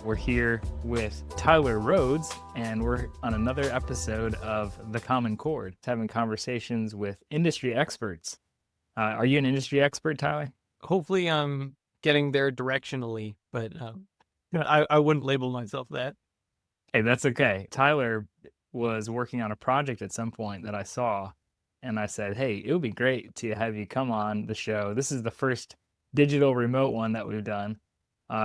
We're here with Tyler Rhodes, and we're on another episode of The Common Chord, having conversations with industry experts. Are you an industry expert, Tyler? Hopefully I'm getting there directionally, but I wouldn't label myself that. Hey, that's okay. Tyler was working on a project at some point that I saw, and I said, hey, it would be great to have you come on the show. This is the first digital remote one that we've done.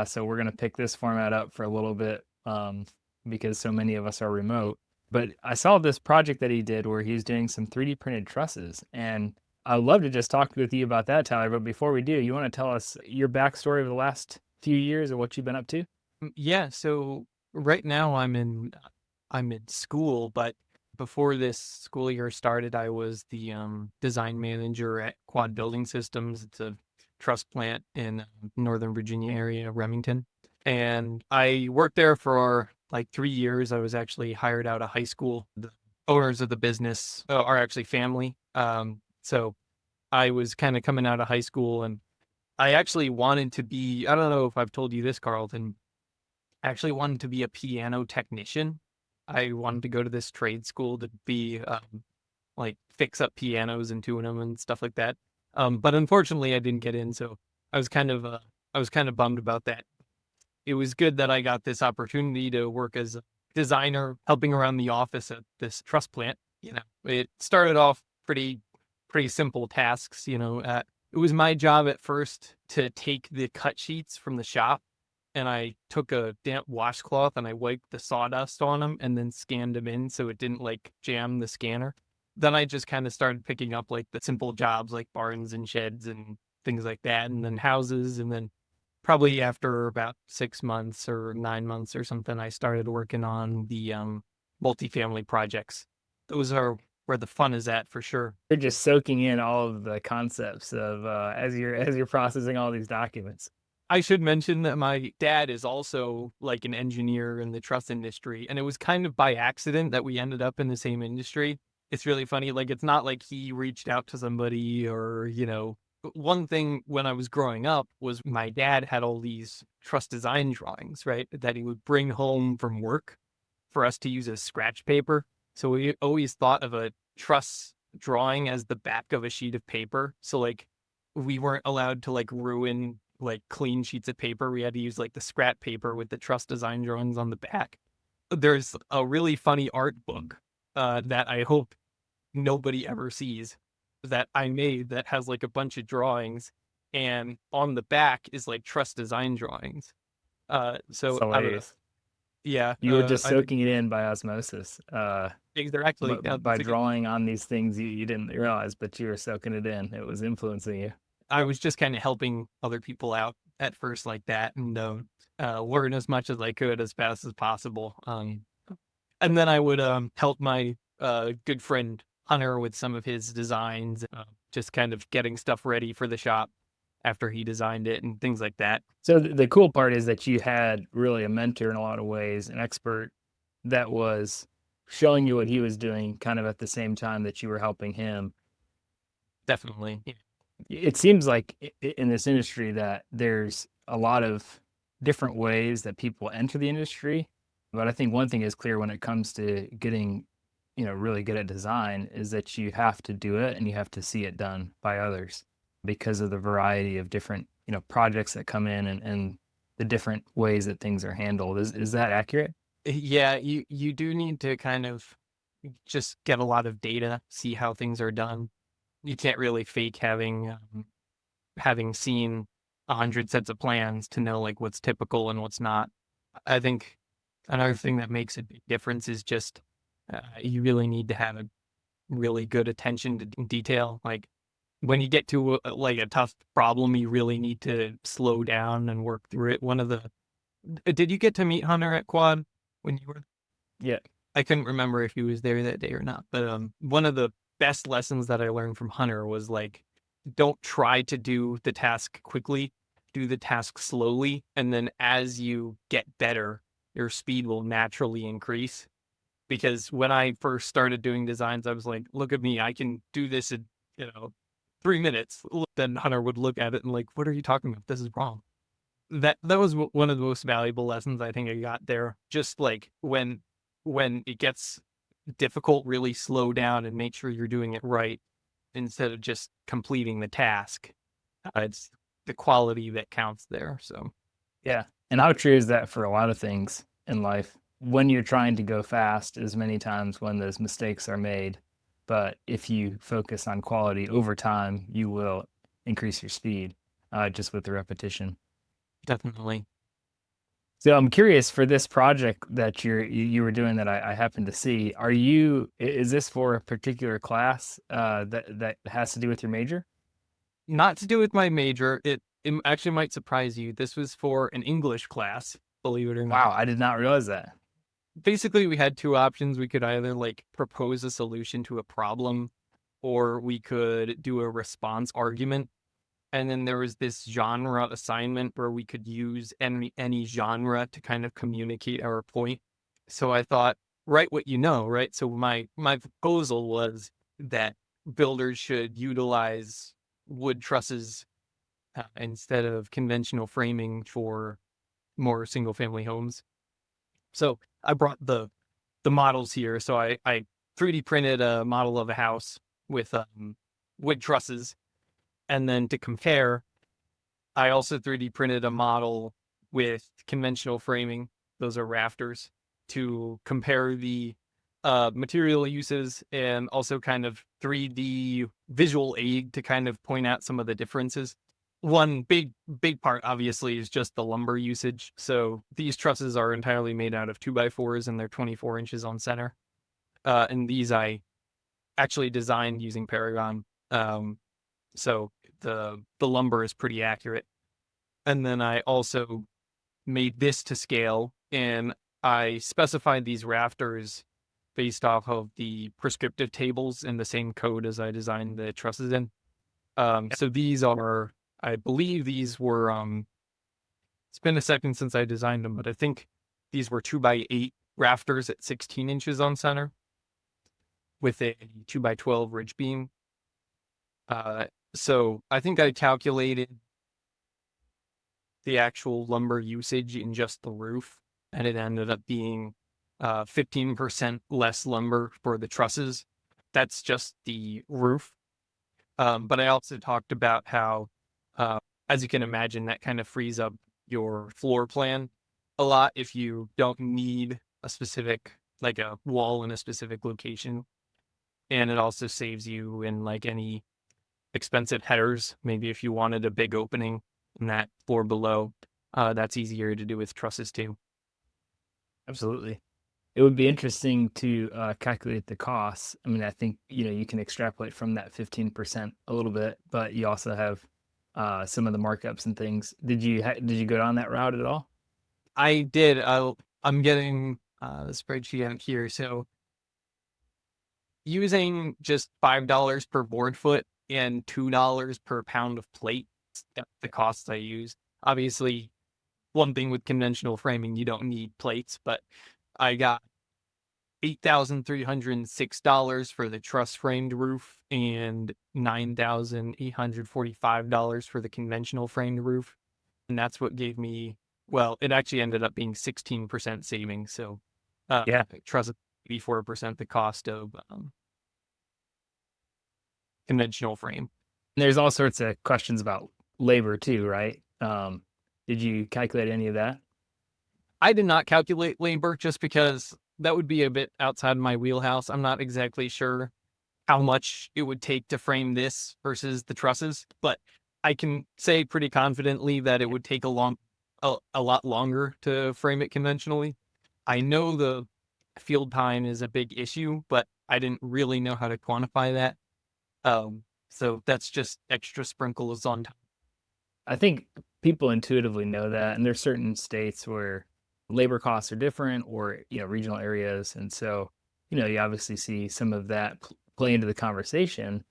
So we're going to pick this format up for a little bit because so many of us are remote. But I saw this project that he did where he's doing some 3D printed trusses. And I'd love to just talk with you about that, Tyler. But before we do, you want to tell us your backstory of the last few years or what you've been up to? Yeah, so right now I'm in school, but before this school year started, I was the design manager at Quad Building Systems. It's a truss plant in Northern Virginia area, Remington. And I worked there for like 3 years. I was actually hired out of high school. The owners of the business are actually family. So I was kind of coming out of high school, and I actually wanted to be, I don't know if I've told you this, Carlton. I actually wanted to be a piano technician. I wanted to go to this trade school to be like fix up pianos and tune them and stuff like that. But unfortunately, I didn't get in, so I was kind of I was kind of bummed about that. It was good that I got this opportunity to work as a designer, helping around the office at this truss plant. It started off pretty simple tasks. It was my job at first to take the cut sheets from the shop, and I took a damp washcloth and I wiped the sawdust on them and then scanned them in so it didn't like jam the scanner. Then I just kind of started picking up like the simple jobs like barns and sheds and things like that, and then houses. And then probably after about 6 months or 9 months or something, I started working on the multifamily projects. Those are where the fun is at for sure. You're just soaking in all of the concepts of as you're processing all these documents. I should mention that my dad is also like an engineer in the truss industry, and it was kind of by accident that we ended up in the same industry. It's really funny. Like, it's not like he reached out to somebody or, one thing when I was growing up was my dad had all these truss design drawings, right? That he would bring home from work for us to use as scratch paper. So we always thought of a truss drawing as the back of a sheet of paper. So like we weren't allowed to like ruin like clean sheets of paper. We had to use like the scrap paper with the truss design drawings on the back. There's a really funny art book that I hope nobody ever sees that I made that has like a bunch of drawings, and on the back is like truss design drawings. It's So I don't know. hilarious. Yeah, You were just I think soaking it in by osmosis. they're actually, But by it's a good. drawing on these things you didn't realize, but you were soaking it in. It was influencing you. I was just kind of helping other people out at first like that, and learn as much as I could as fast as possible. And then I would help my good friend Hunter with some of his designs, just kind of getting stuff ready for the shop after he designed it and things like that. So the cool part is that you had really a mentor in a lot of ways, an expert that was showing you what he was doing kind of at the same time that you were helping him. Definitely. Yeah. It seems like in this industry that there's a lot of different ways that people enter the industry. But I think one thing is clear when it comes to getting, really good at design is that you have to do it and you have to see it done by others because of the variety of different, projects that come in and the different ways that things are handled. Is that accurate? Yeah, you do need to kind of just get a lot of data, see how things are done. You can't really fake having seen 100 sets of plans to know like what's typical and what's not. I think another thing that makes a big difference is just you really need to have a really good attention to detail. Like when you get to like a tough problem, you really need to slow down and work through it. Did you get to meet Hunter at Quad when you were? Yeah. I couldn't remember if he was there that day or not, but one of the best lessons that I learned from Hunter was like, don't try to do the task quickly, do the task slowly, and then as you get better, your speed will naturally increase. Because when I first started doing designs, I was like, look at me, I can do this in, you know, 3 minutes. Then Hunter would look at it and like, what are you talking about? This is wrong. that was one of the most valuable lessons I think I got there. Just like when it gets difficult, really slow down and make sure you're doing it right instead of just completing the task. It's the quality that counts there. So Yeah. And how true is that for a lot of things in life? When you're trying to go fast, is many times when those mistakes are made. But if you focus on quality over time, you will increase your speed just with the repetition. definitely. So I'm curious for this project that you were doing that I happened to see. Is this for a particular class that has to do with your major? Not to do with my major. It actually might surprise you. This was for an English class, believe it or not. Wow, I did not realize that. Basically, we had two options. We could either like propose a solution to a problem, or we could do a response argument. And then there was this genre assignment where we could use any genre to kind of communicate our point. So I thought, write what you know, right? So my proposal was that builders should utilize wood trusses instead of conventional framing for more single family homes. So I brought the models here. So I 3D printed a model of a house with wood trusses, and then to compare, I also 3D printed a model with conventional framing. Those are rafters to compare the material uses and also kind of 3D visual aid to kind of point out some of the differences. One big part, obviously, is just the lumber usage. So these trusses are entirely made out of 2x4s and they're 24 inches on center. And these I actually designed using Paragon. So the lumber is pretty accurate. And then I also made this to scale, and I specified these rafters based off of the prescriptive tables in the same code as I designed the trusses in. So these are, I believe these were, it's been a second since I designed them, but I think these were 2x8 rafters at 16 inches on center with a 2x12 ridge beam. So I think I calculated the actual lumber usage in just the roof, and it ended up being 15% less lumber for the trusses. That's just the roof. But I also talked about how, as you can imagine, that kind of frees up your floor plan a lot if you don't need a specific, like a wall in a specific location. And it also saves you in like any expensive headers. Maybe if you wanted a big opening in that floor below, that's easier to do with trusses too. Absolutely. It would be interesting to calculate the costs. I mean, I think you can extrapolate from that 15% a little bit, but you also have some of the markups and things. Did you go down that route at all? I did. I'm getting the spreadsheet out here. So using just $5 per board foot and $2 per pound of plate, that's the costs I use. Obviously, one thing with conventional framing, you don't need plates, but I got $8,306 for the truss framed roof and $9,845 for the conventional framed roof. And that's what gave me, well, it actually ended up being 16% savings. So Yeah. truss 84% the cost of conventional frame. And there's all sorts of questions about labor too, right? Did you calculate any of that? I did not calculate labor just because that would be a bit outside my wheelhouse. I'm not exactly sure how much it would take to frame this versus the trusses, but I can say pretty confidently that it would take a lot longer to frame it conventionally. I know the field time is a big issue, but I didn't really know how to quantify that. So that's just extra sprinkles on top. I think people intuitively know that, and there's certain states where labor costs are different, or regional areas, and so you obviously see some of that play into the conversation.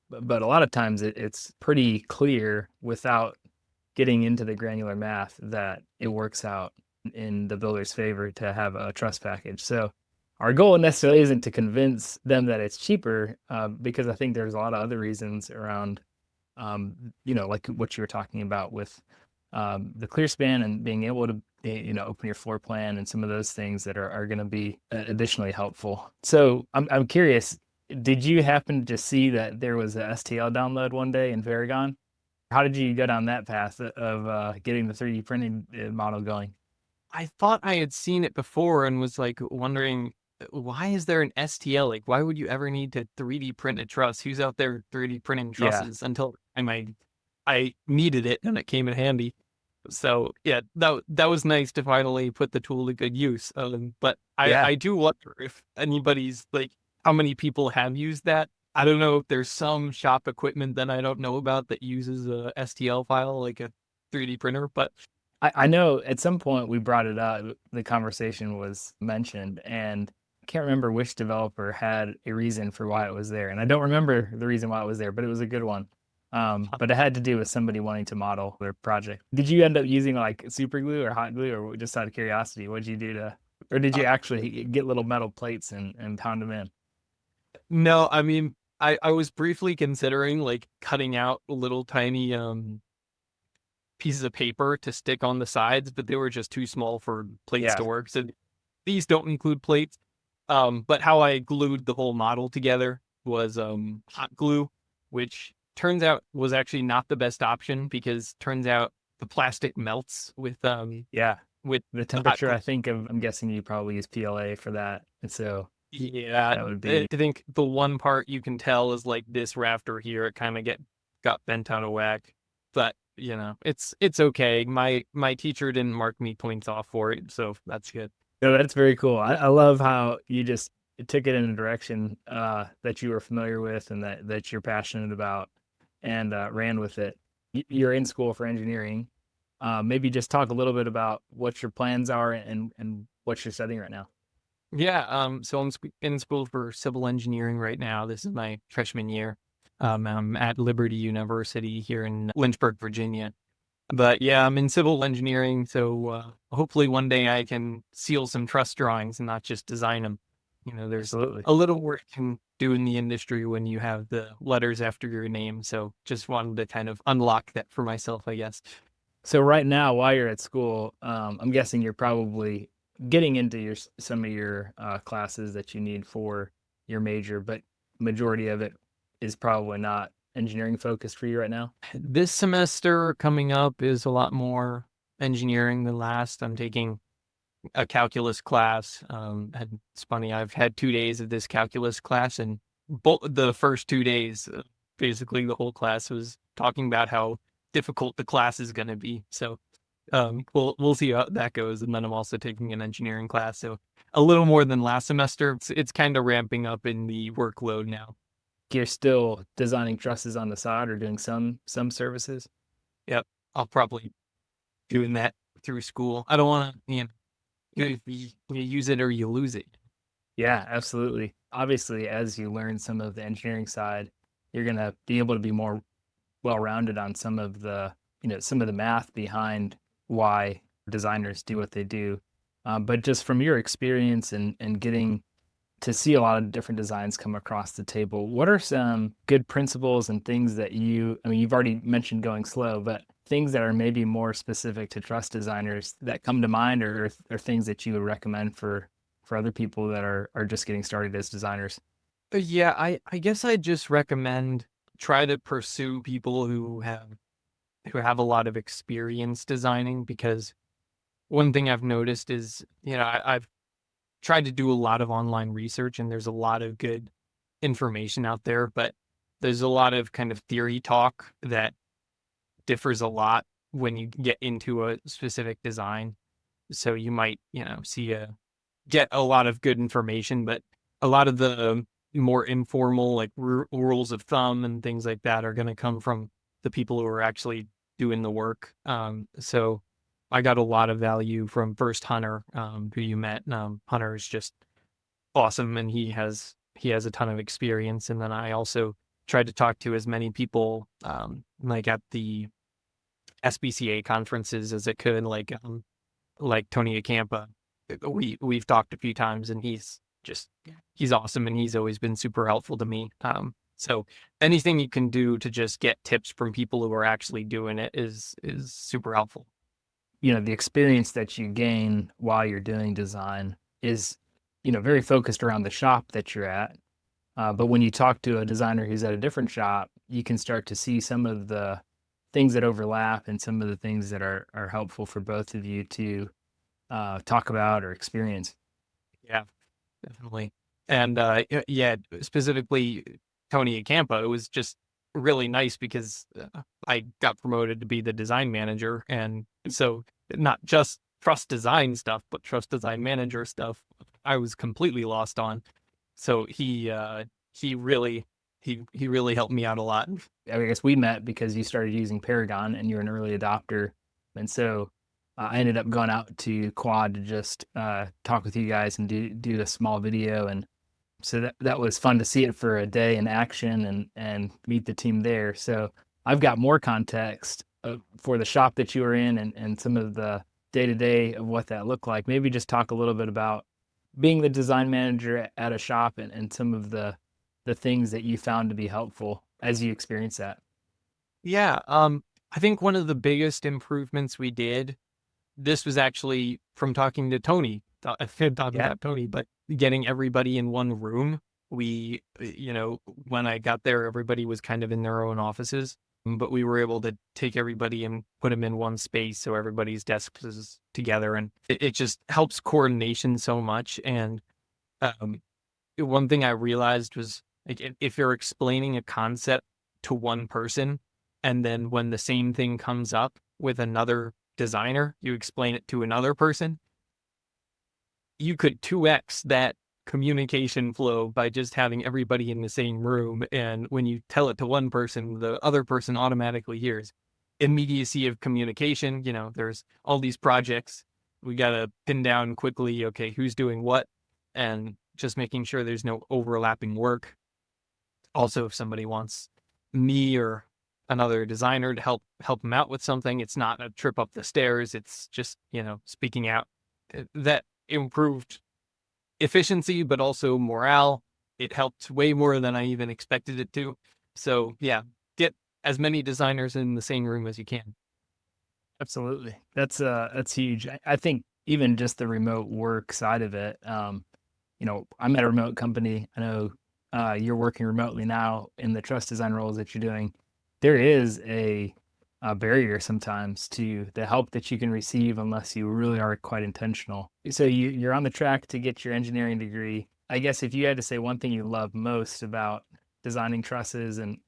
But a lot of times it's pretty clear without getting into the granular math that it works out in the builder's favor to have a truss package. So our goal necessarily isn't to convince them that it's cheaper, because I think there's a lot of other reasons around, like what you were talking about with the clear span and being able to open your floor plan and some of those things that are going to be additionally helpful. So I'm curious, did you happen to see that there was a STL download one day in Varagon? How did you go down that path of getting the 3D printing model going? I thought I had seen it before and was like wondering why is there an STL? Like, why would you ever need to 3D print a truss? Who's out there 3D printing Yeah, trusses until I needed it and it came in handy. So yeah, that was nice to finally put the tool to good use. But yeah. I do wonder if anybody's like how many people have used that. I don't know if there's some shop equipment that I don't know about that uses a STL file like a 3D printer, but I know at some point we brought it up, the conversation was mentioned, and I can't remember which developer had a reason for why it was there. And I don't remember the reason why it was there, but it was a good one. But it had to do with somebody wanting to model their project. Did you end up using like super glue or hot glue, or just out of curiosity, what did you do to, or did you uh, actually get little metal plates and pound them in? no, I mean I was briefly considering like cutting out little tiny pieces of paper to stick on the sides, but they were just too small for plates Yeah, to work. So these don't include plates. But how I glued the whole model together was hot glue, which turns out was actually not the best option because turns out the plastic melts yeah. with The the hot temperature, glue. I think I'm guessing you probably use PLA for that. And so Yeah, that would I be, think the one part you can tell is like this rafter here. It kind of get got bent out of whack, but it's okay. My teacher didn't mark me points off for it, so that's good. no, that's very cool. I love how you just took it in a direction that you were familiar with and that you're passionate about and ran with it. You're in school for engineering. Maybe just talk a little bit about what your plans are and what you're studying right now. Yeah, so in school for civil engineering right now. This is my freshman year. I'm at Liberty University here in Lynchburg, Virginia. But yeah, I'm in civil engineering, so hopefully one day I can seal some truss drawings and not just design them. There's Absolutely. a little work you can do in the industry when you have the letters after your name. So just wanted to kind of unlock that for myself, I guess. So right now, while you're at school, I'm guessing you're probably getting into some of your classes that you need for your major, but majority of it is probably not engineering focused for you right now. This semester coming up is a lot more engineering than last. I'm taking a calculus class. And it's funny, I've had 2 days of this calculus class, and both the first 2 days, basically the whole class was talking about how difficult the class is going to be. So we'll see how that goes. And then I'm also taking an engineering class, so a little more than last semester. It's kind of ramping up in the workload now. You're still designing trusses on the side or doing some services. Yep, I'll probably doing that through school. I don't want to, you use it or you lose it. Yeah, absolutely. Obviously, as you learn some of the engineering side, you're gonna be able to be more well-rounded on some of the math behind why designers do what they do. But just from your experience and getting to see a lot of different designs come across the table, what are some good principles and things that I mean, you've already mentioned going slow, but things that are maybe more specific to truss designers that come to mind or things that you would recommend for other people that are just getting started as designers? Yeah, I guess I just recommend try to pursue people who have a lot of experience designing because one thing I've noticed is, I've tried to do a lot of online research and there's a lot of good information out there, but there's a lot of kind of theory talk that differs a lot when you get into a specific design. So you might, get a lot of good information, but a lot of the more informal, like rules of thumb and things like that, are going to come from the people who are actually doing the work. So I got a lot of value from first Hunter, who you met. Hunter is just awesome, and he has a ton of experience. And then I also tried to talk to as many people, like at the SBCA conferences as it could, like Tony Acampa. We've talked a few times, and he's awesome, and he's always been super helpful to me. So anything you can do to just get tips from people who are actually doing it is super helpful. The experience that you gain while you're doing design is, very focused around the shop that you're at. But when you talk to a designer who's at a different shop, you can start to see some of the things that overlap and some of the things that are helpful for both of you to talk about or experience. Yeah, definitely. And yeah, specifically Tony Acampa, it was just really nice because I got promoted to be the design manager. And so not just trust design stuff, but trust design manager stuff, I was completely lost on. So he really he really helped me out a lot. I guess we met because you started using Paragon and you're an early adopter. And so I ended up going out to Quad to just talk with you guys and do a small video. And so that was fun to see it for a day in action and meet the team there. So I've got more context for the shop that you were in and some of the day to day of what that looked like. Maybe just talk a little bit about being the design manager at a shop and some of the things that you found to be helpful as you experience that. Yeah, I think one of the biggest improvements we did, this was actually from talking to Tony, talking Yeah. about Tony, but getting everybody in one room. When I got there, everybody was kind of in their own offices, but we were able to take everybody and put them in one space so everybody's desks is together, and it just helps coordination so much. And um, one thing I realized was like if you're explaining a concept to one person, and then when the same thing comes up with another designer, you explain it to another person, you could 2x that communication flow by just having everybody in the same room. And when you tell it to one person, the other person automatically hears. Immediacy of communication, there's all these projects. We got to pin down quickly, okay, who's doing what, and just making sure there's no overlapping work. Also, if somebody wants me or another designer to help them out with something, it's not a trip up the stairs. It's just, speaking out. That improved efficiency, but also morale. It helped way more than I even expected it to. So yeah, get as many designers in the same room as you can. Absolutely. That's huge. I think even just the remote work side of it, I'm at a remote company. I know you're working remotely now in the trust design roles that you're doing. There is a barrier sometimes to the help that you can receive unless you really are quite intentional. So you're on the track to get your engineering degree. I guess if you had to say one thing you love most about designing trusses and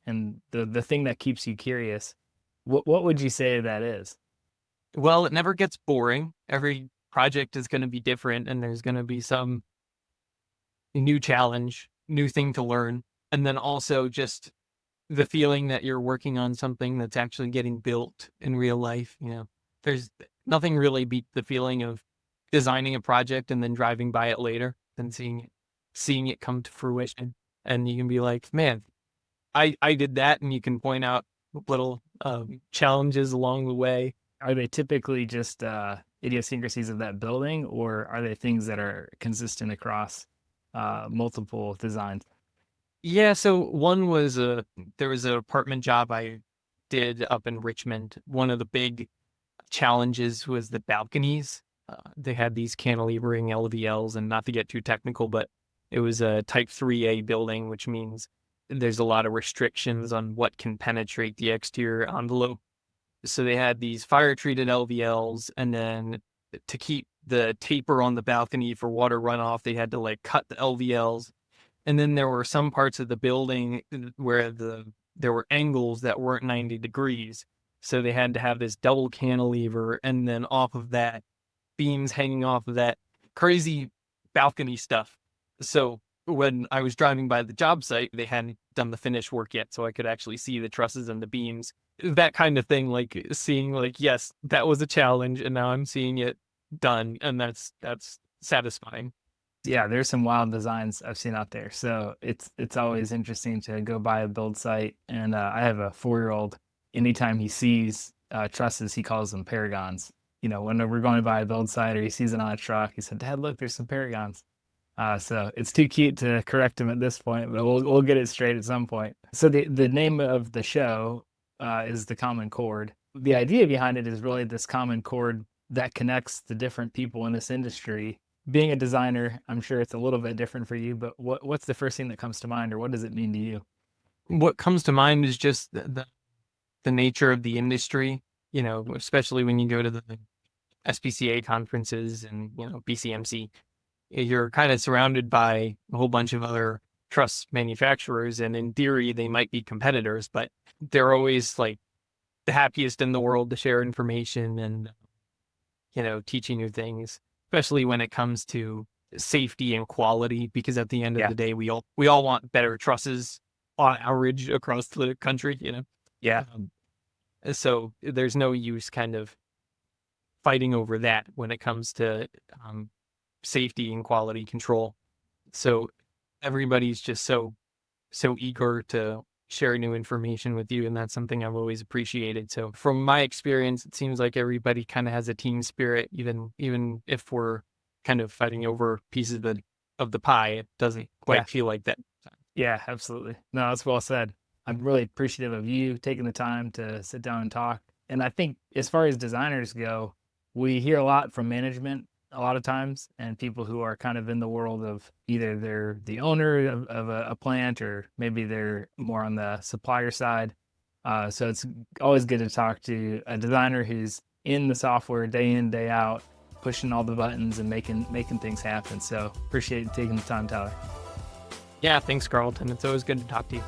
the thing that keeps you curious, what would you say that is? Well, it never gets boring. Every project is going to be different, and there's going to be some new challenge, new thing to learn. And then also just the feeling that you're working on something that's actually getting built in real life. There's nothing really beat the feeling of designing a project and then driving by it later than seeing it come to fruition. And you can be like, man, I did that. And you can point out little challenges along the way. Are they typically just idiosyncrasies of that building, or are they things that are consistent across multiple designs? Yeah, so there was an apartment job I did up in Richmond. One of the big challenges was the balconies. They had these cantilevering LVLs, and not to get too technical, but it was a Type 3A building, which means there's a lot of restrictions on what can penetrate the exterior envelope. So they had these fire treated LVLs, and then to keep the taper on the balcony for water runoff, they had to like cut the LVLs. And then there were some parts of the building where there were angles that weren't 90 degrees. So they had to have this double cantilever, and then off of that, beams hanging off of that, crazy balcony stuff. So when I was driving by the job site, they hadn't done the finish work yet, so I could actually see the trusses and the beams. That kind of thing, like seeing like, yes, that was a challenge, and now I'm seeing it done, and that's satisfying. Yeah, there's some wild designs I've seen out there. So it's always interesting to go by a build site. And I have a 4-year-old. Anytime he sees trusses, he calls them paragons. When we're going by a build site or he sees it on a truck, he said, "Dad, look, there's some paragons." So it's too cute to correct him at this point, but we'll get it straight at some point. So the name of the show is the Common Chord. The idea behind it is really this common chord that connects the different people in this industry. Being a designer, I'm sure it's a little bit different for you, but what's the first thing that comes to mind, or what does it mean to you? What comes to mind is just the nature of the industry, especially when you go to the SPCA conferences and, BCMC, you're kind of surrounded by a whole bunch of other truss manufacturers. And in theory, they might be competitors, but they're always like the happiest in the world to share information and, teaching you things, especially when it comes to safety and quality, because at the end of Yeah, the day, we all want better trusses on average across the country. yeah, Um, so there's no use kind of fighting over that when it comes to safety and quality control. So everybody's just so eager to share new information with you, and that's something I've always appreciated. So from my experience, it seems like everybody kind of has a team spirit, even if we're kind of fighting over pieces of the pie. It doesn't yeah. quite feel like that. Yeah, absolutely. No, that's well said. I'm really appreciative of you taking the time to sit down and talk. And I think as far as designers go, we hear a lot from management a lot of times and people who are kind of in the world of either they're the owner of a plant or maybe they're more on the supplier side. So it's always good to talk to a designer who's in the software day in, day out, pushing all the buttons and making things happen. So appreciate you taking the time, Tyler. Yeah, thanks, Carlton. It's always good to talk to you.